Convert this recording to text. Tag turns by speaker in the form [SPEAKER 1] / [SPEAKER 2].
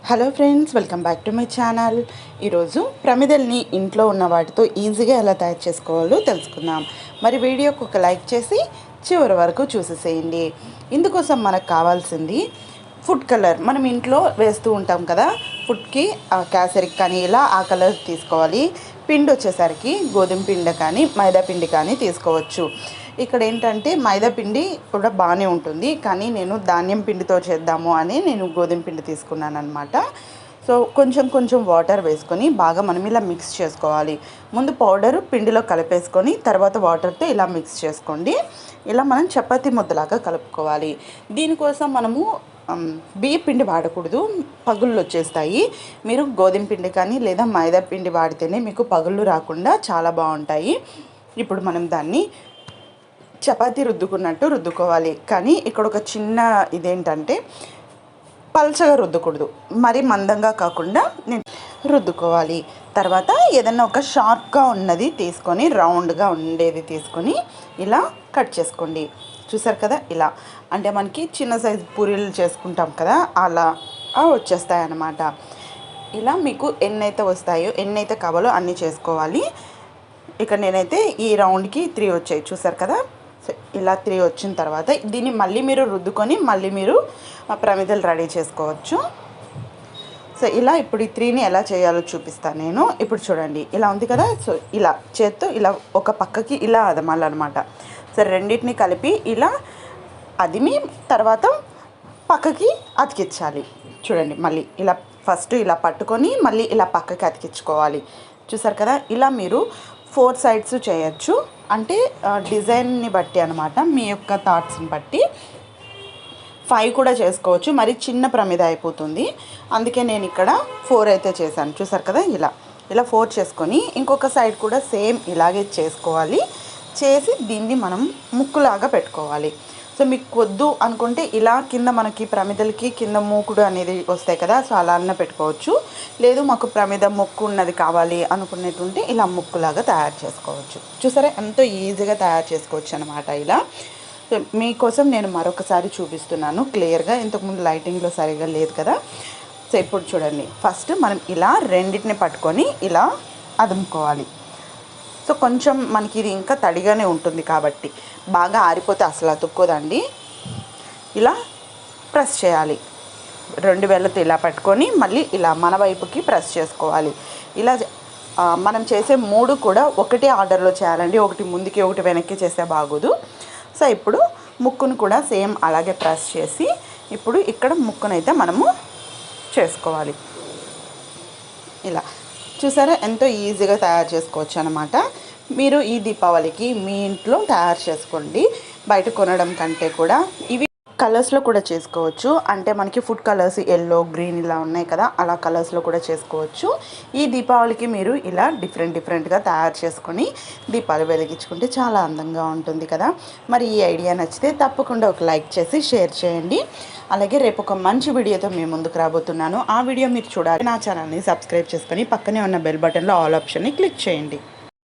[SPEAKER 1] Hello friends, welcome back to my channel. ఈరోజు ప్రమిదల్ని ఇంట్లో ఉన్న వాటితో ఈజీగా ఎలా తయారు చేసుకోవాలో తెలుసుకుందాం. మరి వీడియోకి ఒక లైక్ చేసి చివరి వరకు చూసేసేయండి. ఇందుకోసం మనకు కావాల్సింది ఫుడ్ కలర్. మనం ఇంట్లో వేస్తూ ఉంటాం కదా, ఫుడ్కి క్యాసరికి కానీ ఇలా ఆ కలర్ తీసుకోవాలి. పిండి వచ్చేసరికి గోధుమ పిండి కానీ మైదా పిండి కానీ తీసుకోవచ్చు. ఇక్కడ ఏంటంటే మైదా పిండి కూడా బాగానే ఉంటుంది, కానీ నేను ధాన్యం పిండితో చేద్దాము అని నేను గోధుమ పిండి తీసుకున్నాను అనమాట. సో కొంచెం కొంచెం వాటర్ వేసుకొని బాగా మనం ఇలా మిక్స్ చేసుకోవాలి. ముందు పౌడరు పిండిలో కలిపేసుకొని తర్వాత వాటర్తో ఇలా మిక్స్ చేసుకోండి. ఇలా మనం చపాతీ ముద్దలాగా కలుపుకోవాలి. దీనికోసం మనము బియ్య పిండి వాడకూడదు, పగుళ్ళు వచ్చేస్తాయి. మీరు గోధుమ పిండి కానీ లేదా మైదా పిండి వాడితేనే మీకు పగుళ్ళు రాకుండా చాలా బాగుంటాయి. ఇప్పుడు మనం దాన్ని చపాతీ రుద్దుకున్నట్టు రుద్దుకోవాలి. కానీ ఇక్కడ ఒక చిన్న ఇదేంటంటే పల్చగా రుద్దకూడదు, మరి మందంగా కాకుండా నేను రుద్దుకోవాలి. తర్వాత ఏదన్నా ఒక షార్ప్గా ఉన్నది తీసుకొని రౌండ్గా ఉండేది తీసుకొని ఇలా కట్ చేసుకోండి. చూసారు కదా, ఇలా అంటే మనకి చిన్న సైజు పూరీలు చేసుకుంటాం కదా, అలా వచ్చేస్తాయి అన్నమాట. ఇలా మీకు ఎన్నైతే వస్తాయో ఎన్నైతే కావాలో అన్నీ చేసుకోవాలి. ఇక్కడ నేనైతే ఈ రౌండ్కి 3 వచ్చాయి, చూసారు కదా. సో ఇలా 3 వచ్చిన తర్వాత దీన్ని మళ్ళీ మీరు రుద్దుకొని మళ్ళీ మీరు ప్రమిదలు రెడీ చేసుకోవచ్చు. సో ఇలా ఇప్పుడు ఈ 3ని ఎలా చేయాలో చూపిస్తాను నేను. ఇప్పుడు చూడండి, ఇలా ఉంది కదా. సో ఇలా చేత్తో ఇలా ఒక పక్కకి ఇలా అదమాలన్నమాట. సో రెండింటిని కలిపి ఇలా అదిమి తర్వాత పక్కకి అతికించాలి. చూడండి, మళ్ళీ ఇలా ఫస్ట్ ఇలా పట్టుకొని మళ్ళీ ఇలా పక్కకి అతికించుకోవాలి. చూసారు కదా. ఇలా మీరు 4 సైడ్స్ చేయొచ్చు, అంటే డిజైన్ని బట్టి అనమాట, మీ యొక్క థాట్స్ని బట్టి. 5 కూడా చేసుకోవచ్చు, మరి చిన్న ప్రమిద అయిపోతుంది. అందుకే నేను ఇక్కడ 4 అయితే చేశాను. చూసారు కదా, ఇలా 4 చేసుకొని ఇంకొక సైడ్ కూడా సేమ్ ఇలాగే చేసుకోవాలి. చేసి దీన్ని మనం ముక్కులాగా పెట్టుకోవాలి. సో మీకు వద్దు అనుకుంటే ఇలా కింద మనకి ప్రమిదలకి కింద మూకుడు అనేది వస్తాయి కదా, సో అలా అన్న పెట్టుకోవచ్చు. లేదు మాకు ప్రమిద ముక్కు ఉన్నది కావాలి అనుకునేటుంటే ఇలా ముక్కులాగా తయారు చేసుకోవచ్చు. చూసారా, ఎంతో ఈజీగా తయారు చేసుకోవచ్చు అనమాట ఇలా. సో మీకోసం నేను మరొకసారి చూపిస్తున్నాను క్లియర్గా, ఇంతకుముందు లైటింగ్లో సరిగా లేదు కదా. సో ఇప్పుడు చూడండి, ఫస్ట్ మనం ఇలా రెండింటిని పట్టుకొని ఇలా అదుముకోవాలి. సో కొంచెం మనకి ఇది ఇంకా తడిగానే ఉంటుంది కాబట్టి బాగా ఆరిపోతే అసలు అతుక్కోదండి. ఇలా ప్రెస్ చేయాలి. 2 వేళ్ళతో ఇలా పట్టుకొని మళ్ళీ ఇలా మన వైపుకి ప్రెస్ చేసుకోవాలి. ఇలా మనం చేసే 3 కూడా ఒకటే ఆర్డర్లో చేయాలండి, ఒకటి ముందుకి ఒకటి వెనక్కి చేస్తే బాగోదు. సో ఇప్పుడు ముక్కును కూడా సేమ్ అలాగే ప్రెస్ చేసి ఇప్పుడు ఇక్కడ ముక్కునైతే మనము చేసుకోవాలి. ఇలా చూసారా, ఎంతో ఈజీగా తయారు చేసుకోవచ్చు అనమాట. మీరు ఈ దీపావళికి మీ ఇంట్లో తయారు చేసుకోండి, బయట కొనడం కంటే కూడా. ఇవి కలర్స్లో కూడా చేసుకోవచ్చు, అంటే మనకి ఫుడ్ కలర్స్ ఎల్లో గ్రీన్ ఇలా ఉన్నాయి కదా, అలా కలర్స్లో కూడా చేసుకోవచ్చు. ఈ దీపావళికి మీరు ఇలా డిఫరెంట్గా తయారు చేసుకొని దీపాలు వెలిగించుకుంటే చాలా అందంగా ఉంటుంది కదా. మరి ఈ ఐడియా నచ్చితే తప్పకుండా ఒక లైక్ చేసి షేర్ చేయండి. అలాగే రేపు ఒక మంచి వీడియోతో మేము ముందుకు రాబోతున్నాను. ఆ వీడియో మీరు చూడాలి, నా ఛానల్ని సబ్స్క్రైబ్ చేసుకొని పక్కనే ఉన్న బెల్ బటన్లో ఆల్ ఆప్షన్ని క్లిక్ చేయండి.